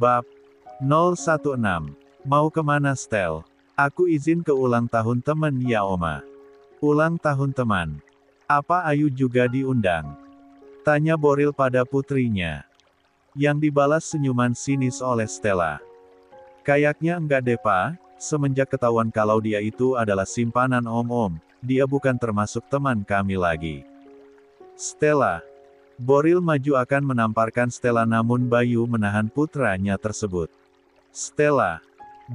Bab 016. Mau kemana Stel? Aku izin ke ulang tahun teman ya Oma. Ulang tahun teman. Apa Ayu juga diundang? Tanya Boril pada putrinya. Yang dibalas senyuman sinis oleh Stella. Kayaknya enggak deh Pak, semenjak ketahuan kalau dia itu adalah simpanan Om-Om, dia bukan termasuk teman kami lagi. Stella. Boril maju akan menamparkan Stella namun Bayu menahan putranya tersebut. Stella.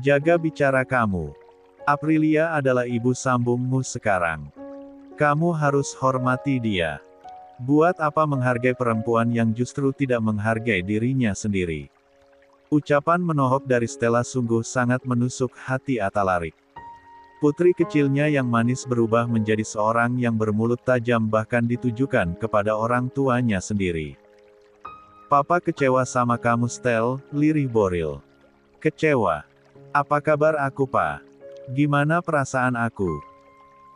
Jaga bicara kamu. Aprilia adalah ibu sambungmu sekarang. Kamu harus hormati dia. Buat apa menghargai perempuan yang justru tidak menghargai dirinya sendiri? Ucapan menohok dari Stella sungguh sangat menusuk hati Atalarik. Putri kecilnya yang manis berubah menjadi seorang yang bermulut tajam bahkan ditujukan kepada orang tuanya sendiri. Papa kecewa sama kamu Stel, lirih Boril. Kecewa. Apa kabar aku Pak? Gimana perasaan aku?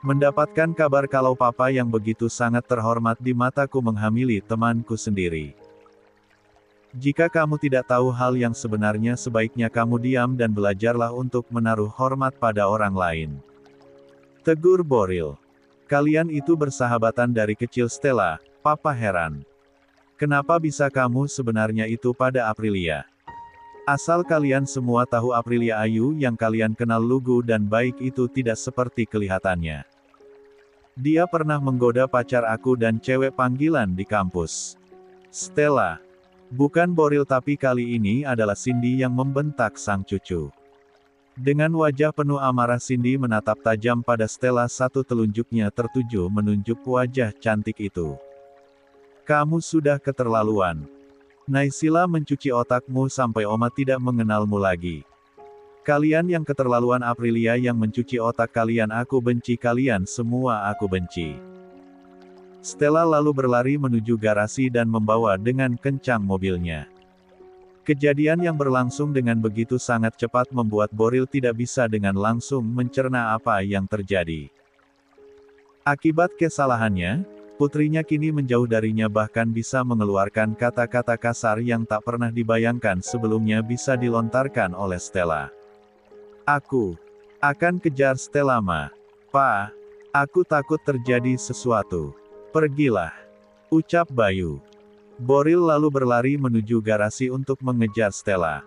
Mendapatkan kabar kalau Papa yang begitu sangat terhormat di mataku menghamili temanku sendiri. Jika kamu tidak tahu hal yang sebenarnya sebaiknya kamu diam dan belajarlah untuk menaruh hormat pada orang lain. Tegur Boril. Kalian itu bersahabatan dari kecil Stella, Papa heran. Kenapa bisa kamu sebenarnya itu pada Aprilia? Asal kalian semua tahu Aprilia Ayu yang kalian kenal lugu dan baik itu tidak seperti kelihatannya. Dia pernah menggoda pacar aku dan cewek panggilan di kampus. Stella. Bukan Boril tapi kali ini adalah Cindy yang membentak sang cucu. Dengan wajah penuh amarah Cindy menatap tajam pada Stella satu telunjuknya tertuju menunjuk wajah cantik itu. Kamu sudah keterlaluan. Naysila mencuci otakmu sampai Oma tidak mengenalmu lagi. Kalian yang keterlaluan Aprilia yang mencuci otak kalian aku benci kalian semua aku benci. Stella lalu berlari menuju garasi dan membawa dengan kencang mobilnya. Kejadian yang berlangsung dengan begitu sangat cepat membuat Boril tidak bisa dengan langsung mencerna apa yang terjadi. Akibat kesalahannya, putrinya kini menjauh darinya bahkan bisa mengeluarkan kata-kata kasar yang tak pernah dibayangkan sebelumnya bisa dilontarkan oleh Stella. Aku akan kejar Stella Ma. Pa, aku takut terjadi sesuatu. Pergilah. Ucap Bayu. Boril lalu berlari menuju garasi untuk mengejar Stella.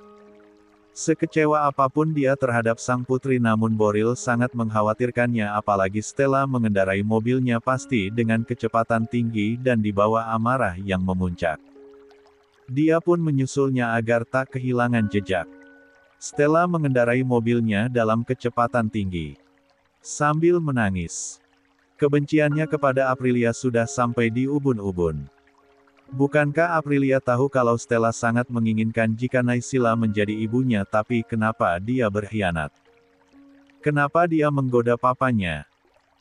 Sekecewa apapun dia terhadap sang putri namun Boril sangat mengkhawatirkannya apalagi Stella mengendarai mobilnya pasti dengan kecepatan tinggi dan dibawa amarah yang memuncak. Dia pun menyusulnya agar tak kehilangan jejak. Stella mengendarai mobilnya dalam kecepatan tinggi. Sambil menangis. Kebenciannya kepada Aprilia sudah sampai di ubun-ubun. Bukankah Aprilia tahu kalau Stella sangat menginginkan jika Naysila menjadi ibunya tapi kenapa dia berkhianat? Kenapa dia menggoda papanya?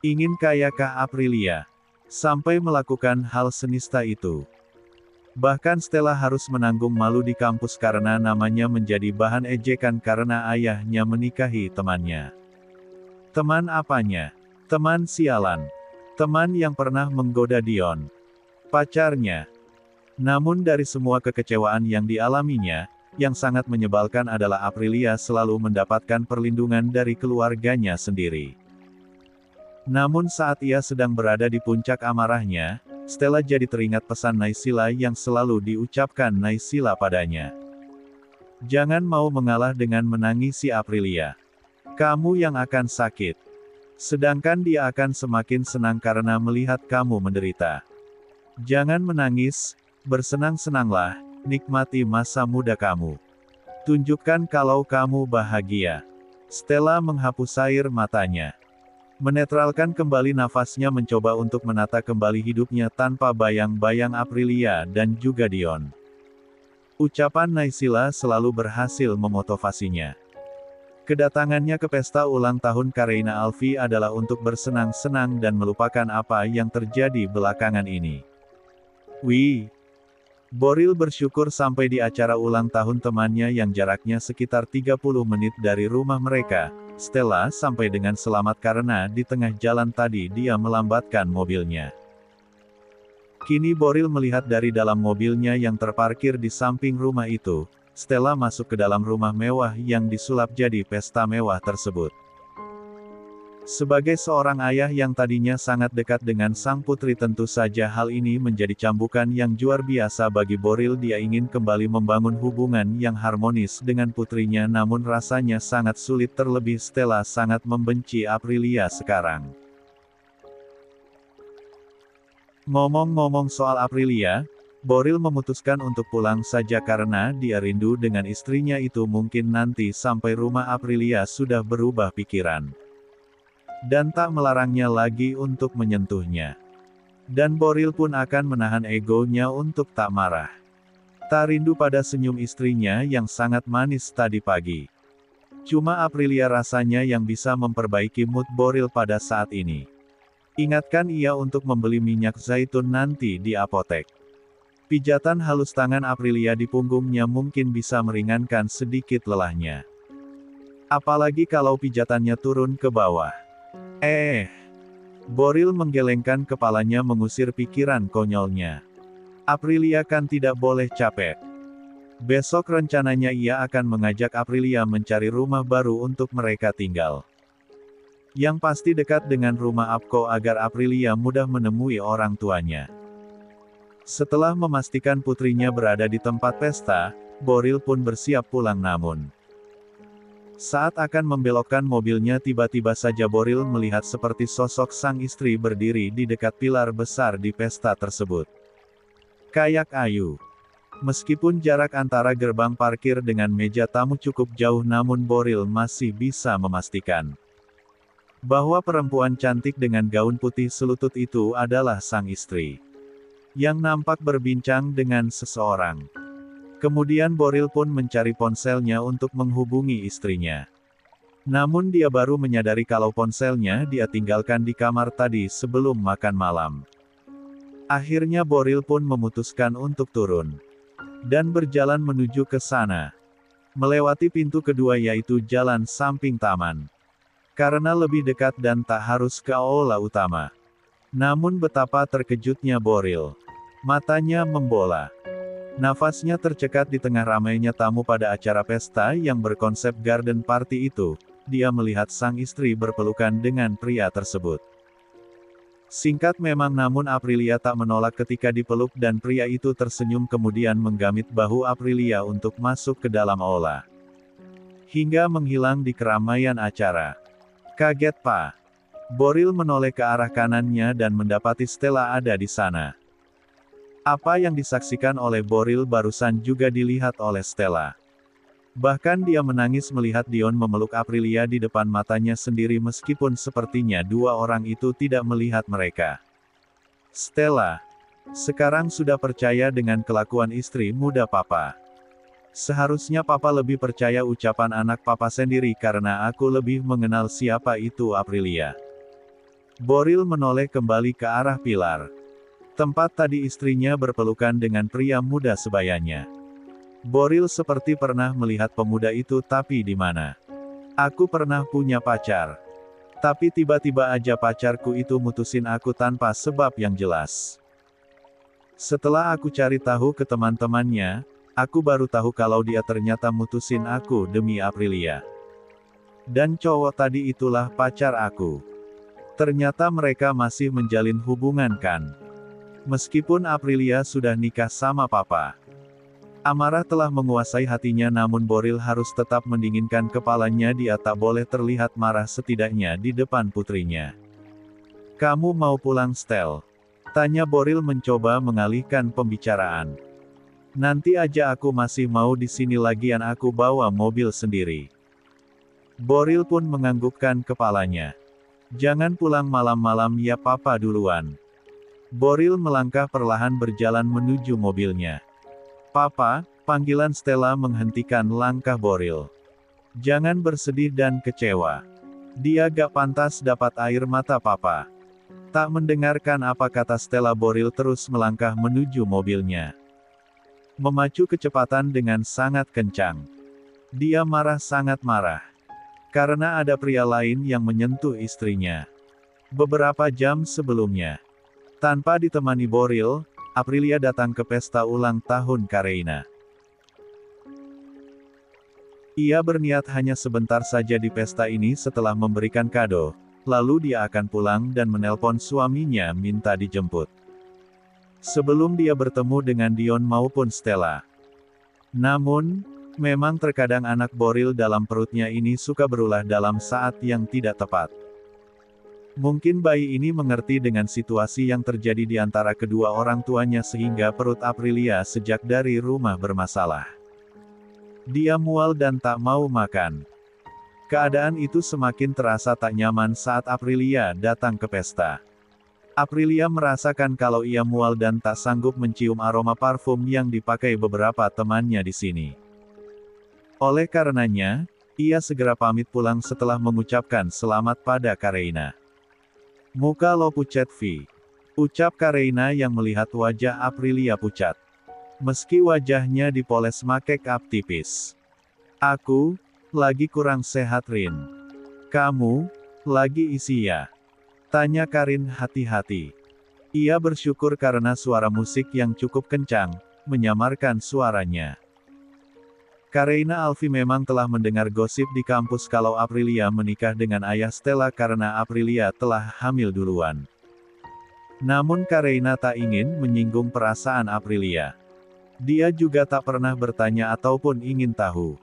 Ingin kayakah Aprilia? Sampai melakukan hal senista itu. Bahkan Stella harus menanggung malu di kampus karena namanya menjadi bahan ejekan karena ayahnya menikahi temannya. Teman apanya? Teman sialan. Teman yang pernah menggoda Dion. Pacarnya. Namun dari semua kekecewaan yang dialaminya, yang sangat menyebalkan adalah Aprilia selalu mendapatkan perlindungan dari keluarganya sendiri. Namun saat ia sedang berada di puncak amarahnya, Stella jadi teringat pesan Naysila yang selalu diucapkan Naysila padanya. Jangan mau mengalah dengan menangisi Aprilia. Kamu yang akan sakit. Sedangkan dia akan semakin senang karena melihat kamu menderita. Jangan menangis. Bersenang-senanglah, nikmati masa muda kamu. Tunjukkan kalau kamu bahagia. Stella menghapus air matanya. Menetralkan kembali nafasnya mencoba untuk menata kembali hidupnya tanpa bayang-bayang Aprilia dan juga Dion. Ucapan Naysila selalu berhasil memotivasinya. Kedatangannya ke pesta ulang tahun Kareina Alfi adalah untuk bersenang-senang dan melupakan apa yang terjadi belakangan ini. Wih! Boril bersyukur sampai di acara ulang tahun temannya yang jaraknya sekitar 30 menit dari rumah mereka. Stella sampai dengan selamat karena di tengah jalan tadi dia melambatkan mobilnya. Kini Boril melihat dari dalam mobilnya yang terparkir di samping rumah itu, Stella masuk ke dalam rumah mewah yang disulap jadi pesta mewah tersebut. Sebagai seorang ayah yang tadinya sangat dekat dengan sang putri, tentu saja hal ini menjadi cambukan yang luar biasa bagi Boril. Dia ingin kembali membangun hubungan yang harmonis dengan putrinya, namun rasanya sangat sulit, terlebih Stella sangat membenci Aprilia sekarang. Ngomong-ngomong soal Aprilia, Boril memutuskan untuk pulang saja karena dia rindu dengan istrinya itu. Mungkin nanti sampai rumah Aprilia sudah berubah pikiran dan tak melarangnya lagi untuk menyentuhnya. Dan Boril pun akan menahan egonya untuk tak marah. Tak rindu pada senyum istrinya yang sangat manis tadi pagi. Cuma Aprilia rasanya yang bisa memperbaiki mood Boril pada saat ini. Ingatkan ia untuk membeli minyak zaitun nanti di apotek. Pijatan halus tangan Aprilia di punggungnya mungkin bisa meringankan sedikit lelahnya. Apalagi kalau pijatannya turun ke bawah. Boril menggelengkan kepalanya mengusir pikiran konyolnya. Aprilia kan tidak boleh capek. Besok rencananya ia akan mengajak Aprilia mencari rumah baru untuk mereka tinggal. Yang pasti dekat dengan rumah Apko agar Aprilia mudah menemui orang tuanya. Setelah memastikan putrinya berada di tempat pesta, Boril pun bersiap pulang, namun saat akan membelokkan mobilnya, tiba-tiba saja Boril melihat seperti sosok sang istri berdiri di dekat pilar besar di pesta tersebut. Kayak Ayu. Meskipun jarak antara gerbang parkir dengan meja tamu cukup jauh, namun Boril masih bisa memastikan bahwa perempuan cantik dengan gaun putih selutut itu adalah sang istri yang nampak berbincang dengan seseorang. Kemudian Boril pun mencari ponselnya untuk menghubungi istrinya. Namun dia baru menyadari kalau ponselnya dia tinggalkan di kamar tadi sebelum makan malam. Akhirnya Boril pun memutuskan untuk turun dan berjalan menuju ke sana. Melewati pintu kedua, yaitu jalan samping taman. Karena lebih dekat dan tak harus ke aula utama. Namun betapa terkejutnya Boril. Matanya membola. Nafasnya tercekat di tengah ramainya tamu pada acara pesta yang berkonsep garden party itu. Dia melihat sang istri berpelukan dengan pria tersebut. Singkat memang, namun Aprilia tak menolak ketika dipeluk dan pria itu tersenyum kemudian menggamit bahu Aprilia untuk masuk ke dalam aula. Hingga menghilang di keramaian acara. Kaget Pak. Boril menoleh ke arah kanannya dan mendapati Stella ada di sana. Apa yang disaksikan oleh Boril barusan juga dilihat oleh Stella. Bahkan dia menangis melihat Dion memeluk Aprilia di depan matanya sendiri, meskipun sepertinya dua orang itu tidak melihat mereka. Stella, sekarang sudah percaya dengan kelakuan istri muda Papa. Seharusnya Papa lebih percaya ucapan anak Papa sendiri karena aku lebih mengenal siapa itu Aprilia. Boril menoleh kembali ke arah pilar tempat tadi istrinya berpelukan dengan pria muda sebayanya. Boril seperti pernah melihat pemuda itu, tapi di mana? Aku pernah punya pacar. Tapi tiba-tiba aja pacarku itu mutusin aku tanpa sebab yang jelas. Setelah aku cari tahu ke teman-temannya, aku baru tahu kalau dia ternyata mutusin aku demi Aprilia. Dan cowok tadi itulah pacar aku. Ternyata mereka masih menjalin hubungan kan? Meskipun Aprilia sudah nikah sama Papa. Amarah telah menguasai hatinya, namun Boril harus tetap mendinginkan kepalanya. Dia tak boleh terlihat marah, setidaknya di depan putrinya. Kamu mau pulang, Stel? Tanya Boril mencoba mengalihkan pembicaraan. Nanti aja, aku masih mau di sini, lagian aku bawa mobil sendiri. Boril pun menganggukkan kepalanya. Jangan pulang malam-malam ya, Papa duluan. Boril melangkah perlahan berjalan menuju mobilnya. Papa, panggilan Stella menghentikan langkah Boril. Jangan bersedih dan kecewa. Dia gak pantas dapat air mata Papa. Tak mendengarkan apa kata Stella, Boril terus melangkah menuju mobilnya. Memacu kecepatan dengan sangat kencang. Dia marah, sangat marah. Karena ada pria lain yang menyentuh istrinya. Beberapa jam sebelumnya. Tanpa ditemani Boril, Aprilia datang ke pesta ulang tahun Kareina. Ia berniat hanya sebentar saja di pesta ini setelah memberikan kado, lalu dia akan pulang dan menelpon suaminya minta dijemput. Sebelum dia bertemu dengan Dion maupun Stella. Namun, memang terkadang anak boril dalam perutnya ini suka berulah dalam saat yang tidak tepat. Mungkin bayi ini mengerti dengan situasi yang terjadi di antara kedua orang tuanya sehingga perut Aprilia sejak dari rumah bermasalah. Dia mual dan tak mau makan. Keadaan itu semakin terasa tak nyaman saat Aprilia datang ke pesta. Aprilia merasakan kalau ia mual dan tak sanggup mencium aroma parfum yang dipakai beberapa temannya di sini. Oleh karenanya, ia segera pamit pulang setelah mengucapkan selamat pada Kareina. Muka lo pucat Vi. Ucap Kareina yang melihat wajah Aprilia pucat. Meski wajahnya dipoles make up tipis. Aku, lagi kurang sehat Rin. Kamu, lagi isi ya? Tanya Karin hati-hati. Ia bersyukur karena suara musik yang cukup kencang, menyamarkan suaranya. Kareina Alfi memang telah mendengar gosip di kampus kalau Aprilia menikah dengan ayah Stella karena Aprilia telah hamil duluan. Namun Kareina tak ingin menyinggung perasaan Aprilia. Dia juga tak pernah bertanya ataupun ingin tahu.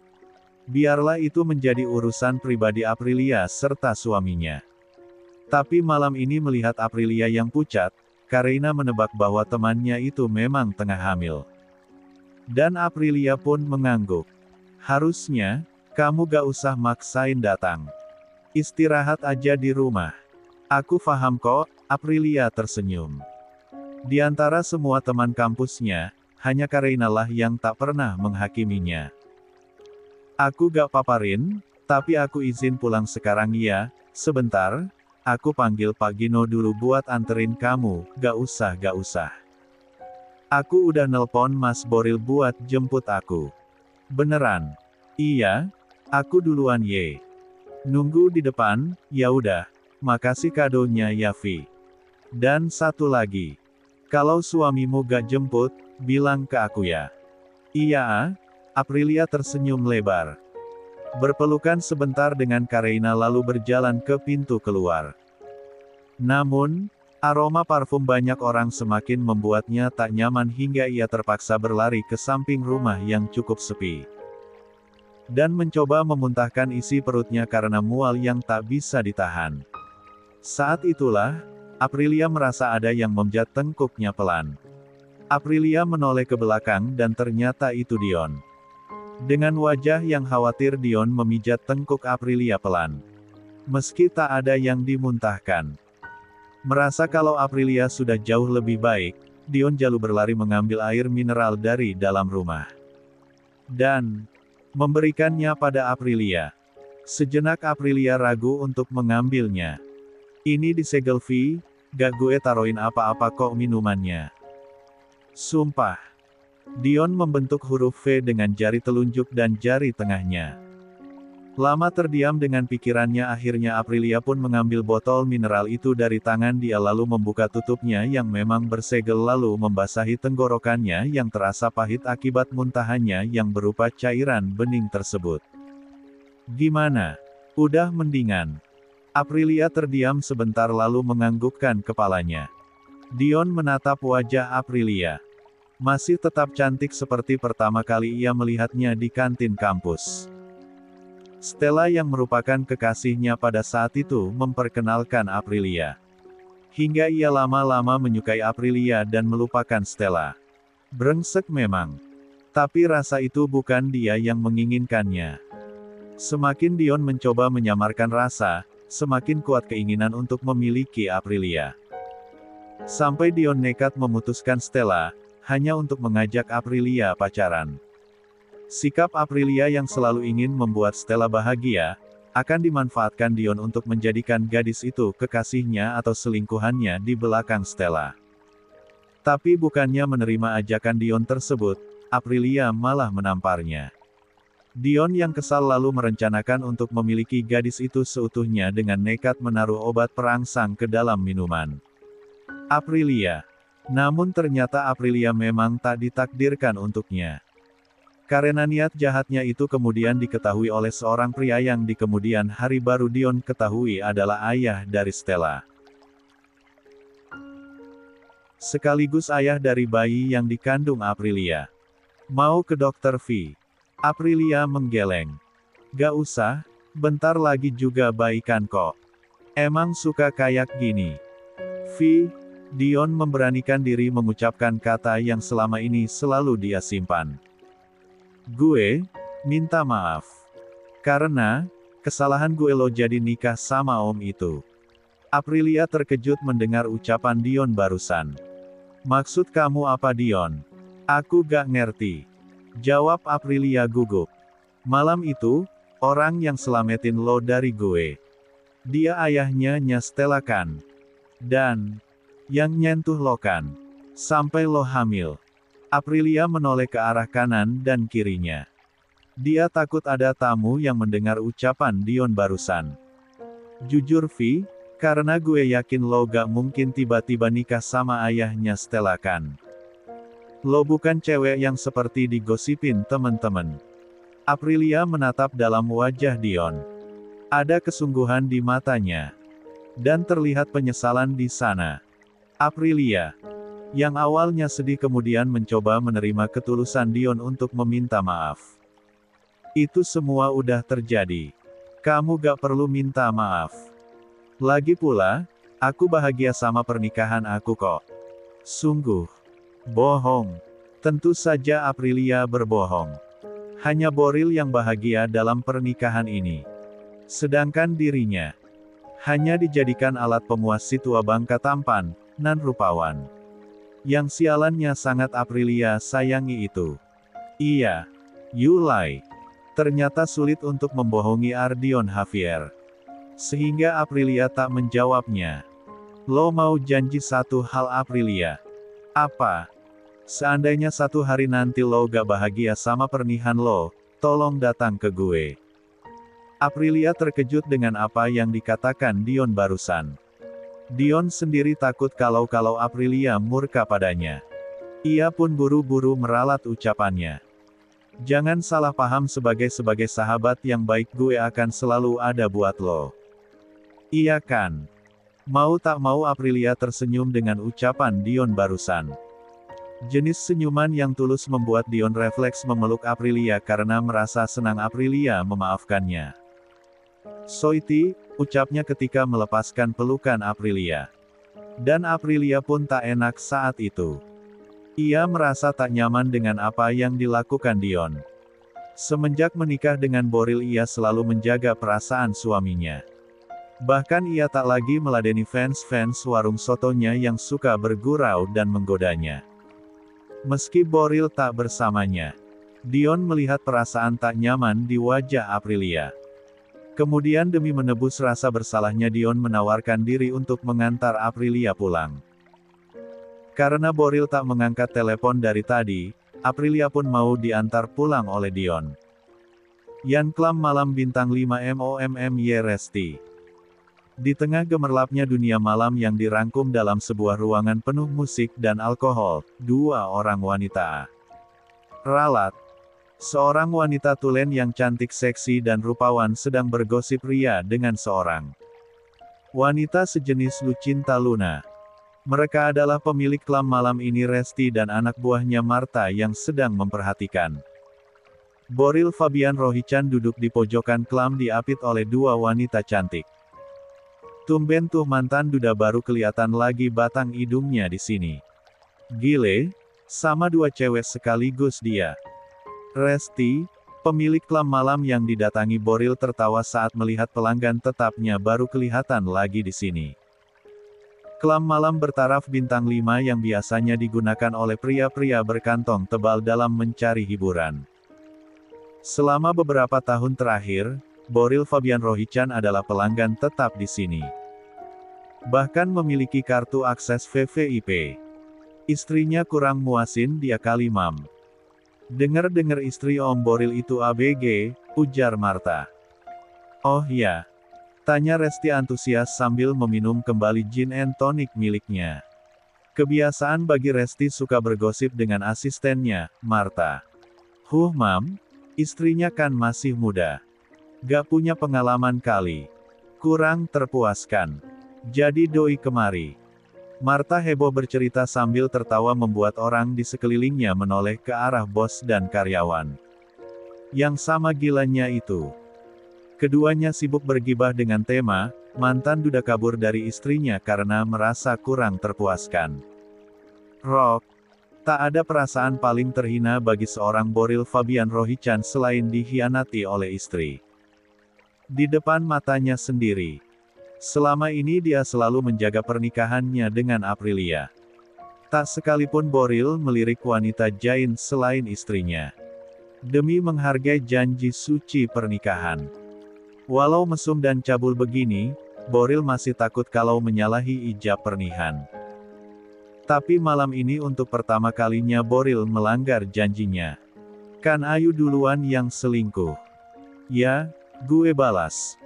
Biarlah itu menjadi urusan pribadi Aprilia serta suaminya. Tapi malam ini melihat Aprilia yang pucat, Kareina menebak bahwa temannya itu memang tengah hamil. Dan Aprilia pun mengangguk. Harusnya, kamu gak usah maksain datang. Istirahat aja di rumah. Aku paham kok, Aprilia tersenyum. Di antara semua teman kampusnya, hanya Kareina lah yang tak pernah menghakiminya. Aku gak paparin, tapi aku izin pulang sekarang ya, sebentar, aku panggil Pak Gino dulu buat anterin kamu, gak usah. Aku udah nelpon Mas Boril buat jemput aku. Beneran? Iya, aku duluan ye. Nunggu di depan, ya udah. Makasih kadonya ya Vi. Dan satu lagi. Kalau suamimu gak jemput, bilang ke aku ya. Iya, Aprilia tersenyum lebar. Berpelukan sebentar dengan Kareina lalu berjalan ke pintu keluar. Namun, aroma parfum banyak orang semakin membuatnya tak nyaman hingga ia terpaksa berlari ke samping rumah yang cukup sepi. Dan mencoba memuntahkan isi perutnya karena mual yang tak bisa ditahan. Saat itulah, Aprilia merasa ada yang memjat tengkuknya pelan. Aprilia menoleh ke belakang dan ternyata itu Dion. Dengan wajah yang khawatir Dion memijat tengkuk Aprilia pelan. Meski tak ada yang dimuntahkan. Merasa kalau Aprilia sudah jauh lebih baik, Dion jauh berlari mengambil air mineral dari dalam rumah. Dan memberikannya pada Aprilia. Sejenak Aprilia ragu untuk mengambilnya. Ini disegel Vi, gak gue taruhin apa-apa kok minumannya. Sumpah. Dion membentuk huruf V dengan jari telunjuk dan jari tengahnya. Lama terdiam dengan pikirannya akhirnya Aprilia pun mengambil botol mineral itu dari tangan dia lalu membuka tutupnya yang memang bersegel lalu membasahi tenggorokannya yang terasa pahit akibat muntahannya yang berupa cairan bening tersebut. Gimana? Udah mendingan? Aprilia terdiam sebentar lalu menganggukkan kepalanya. Dion menatap wajah Aprilia. Masih tetap cantik seperti pertama kali ia melihatnya di kantin kampus. Stella yang merupakan kekasihnya pada saat itu memperkenalkan Aprilia. Hingga ia lama-lama menyukai Aprilia dan melupakan Stella. Brengsek memang. Tapi rasa itu bukan dia yang menginginkannya. Semakin Dion mencoba menyamarkan rasa, semakin kuat keinginan untuk memiliki Aprilia. Sampai Dion nekat memutuskan Stella, hanya untuk mengajak Aprilia pacaran. Sikap Aprilia yang selalu ingin membuat Stella bahagia, akan dimanfaatkan Dion untuk menjadikan gadis itu kekasihnya atau selingkuhannya di belakang Stella. Tapi bukannya menerima ajakan Dion tersebut, Aprilia malah menamparnya. Dion yang kesal lalu merencanakan untuk memiliki gadis itu seutuhnya dengan nekat menaruh obat perangsang ke dalam minuman Aprilia. Namun ternyata Aprilia memang tak ditakdirkan untuknya. Karena niat jahatnya itu kemudian diketahui oleh seorang pria yang di kemudian hari baru Dion ketahui adalah ayah dari Stella. Sekaligus ayah dari bayi yang dikandung Aprilia. Mau ke dokter Vi? Aprilia menggeleng. Gak usah, bentar lagi juga baikan kok. Emang suka kayak gini. Vi, Dion memberanikan diri mengucapkan kata yang selama ini selalu dia simpan. Gue minta maaf. Karena kesalahan gue lo jadi nikah sama om itu. Aprilia terkejut mendengar ucapan Dion barusan. Maksud kamu apa Dion? Aku gak ngerti. Jawab Aprilia gugup. Malam itu, orang yang selamatin lo dari gue. Dia ayahnya Nya Stella kan? Dan yang nyentuh lo kan? Sampai lo hamil. Aprilia menoleh ke arah kanan dan kirinya. Dia takut ada tamu yang mendengar ucapan Dion barusan. Jujur Vi, karena gue yakin lo gak mungkin tiba-tiba nikah sama ayahnya Stella kan. Lo bukan cewek yang seperti digosipin temen-temen. Aprilia menatap dalam wajah Dion. Ada kesungguhan di matanya. Dan terlihat penyesalan di sana. Aprilia, yang awalnya sedih kemudian mencoba menerima ketulusan Dion untuk meminta maaf. Itu semua udah terjadi. Kamu gak perlu minta maaf. Lagi pula, aku bahagia sama pernikahan aku kok. Sungguh. Bohong. Tentu saja Aprilia berbohong. Hanya Boril yang bahagia dalam pernikahan ini. Sedangkan dirinya hanya dijadikan alat pemuas si tua bangka tampan, nan rupawan. Yang sialannya sangat Aprilia sayangi itu. Iya. Yulai. Ternyata sulit untuk membohongi Ardion Javier. Sehingga Aprilia tak menjawabnya. Lo mau janji satu hal Aprilia? Apa? Seandainya satu hari nanti lo gak bahagia sama pernikahan lo, tolong datang ke gue. Aprilia terkejut dengan apa yang dikatakan Dion barusan. Dion sendiri takut kalau Aprilia murka padanya. Ia pun buru-buru meralat ucapannya. Jangan salah paham sebagai sahabat yang baik gue akan selalu ada buat lo. Iya kan? Mau tak mau Aprilia tersenyum dengan ucapan Dion barusan. Jenis senyuman yang tulus membuat Dion refleks memeluk Aprilia karena merasa senang Aprilia memaafkannya. Soiti, ucapnya ketika melepaskan pelukan Aprilia. Dan Aprilia pun tak enak saat itu. Ia merasa tak nyaman dengan apa yang dilakukan Dion. Semenjak menikah dengan Boril ia selalu menjaga perasaan suaminya. Bahkan ia tak lagi meladeni fans-fans warung sotonya yang suka bergurau dan menggodanya. Meski Boril tak bersamanya, Dion melihat perasaan tak nyaman di wajah Aprilia. Kemudian demi menebus rasa bersalahnya Dion menawarkan diri untuk mengantar Aprilia pulang. Karena Boril tak mengangkat telepon dari tadi, Aprilia pun mau diantar pulang oleh Dion. Yan Klam Malam Bintang 5 MOMMY Resti. Di tengah gemerlapnya dunia malam yang dirangkum dalam sebuah ruangan penuh musik dan alkohol, dua orang wanita ralat. Seorang wanita tulen yang cantik seksi dan rupawan sedang bergosip ria dengan seorang wanita sejenis Lucinta Luna. Mereka adalah pemilik klam malam ini Resti dan anak buahnya Marta yang sedang memperhatikan. Boril Fabian Rohichan duduk di pojokan klam diapit oleh dua wanita cantik. Tumben tuh mantan duda baru kelihatan lagi batang hidungnya di sini. Gile, sama dua cewek sekaligus dia. Resti, pemilik klam malam yang didatangi Boril tertawa saat melihat pelanggan tetapnya baru kelihatan lagi di sini. Klam malam bertaraf bintang 5 yang biasanya digunakan oleh pria-pria berkantong tebal dalam mencari hiburan. Selama beberapa tahun terakhir, Boril Fabian Rohichan adalah pelanggan tetap di sini. Bahkan memiliki kartu akses VVIP. Istrinya kurang muasin dia kali mam. Dengar-dengar istri Om Boril itu ABG, ujar Marta. Oh ya. Tanya Resti antusias sambil meminum kembali gin and tonic miliknya. Kebiasaan bagi Resti suka bergosip dengan asistennya, Marta. Huh mam, istrinya kan masih muda. Gak punya pengalaman kali. Kurang terpuaskan. Jadi doi kemari. Martha heboh bercerita sambil tertawa membuat orang di sekelilingnya menoleh ke arah bos dan karyawan. Yang sama gilanya itu. Keduanya sibuk bergibah dengan tema, mantan duda kabur dari istrinya karena merasa kurang terpuaskan. Rock. Tak ada perasaan paling terhina bagi seorang Boril Fabian Rohichan selain dikhianati oleh istri. Di depan matanya sendiri. Selama ini dia selalu menjaga pernikahannya dengan Aprilia. Tak sekalipun Boril melirik wanita Jain selain istrinya. Demi menghargai janji suci pernikahan. Walau mesum dan cabul begini, Boril masih takut kalau menyalahi ijab pernikahan. Tapi malam ini untuk pertama kalinya Boril melanggar janjinya. Kan Ayu duluan yang selingkuh. Ya, gue balas.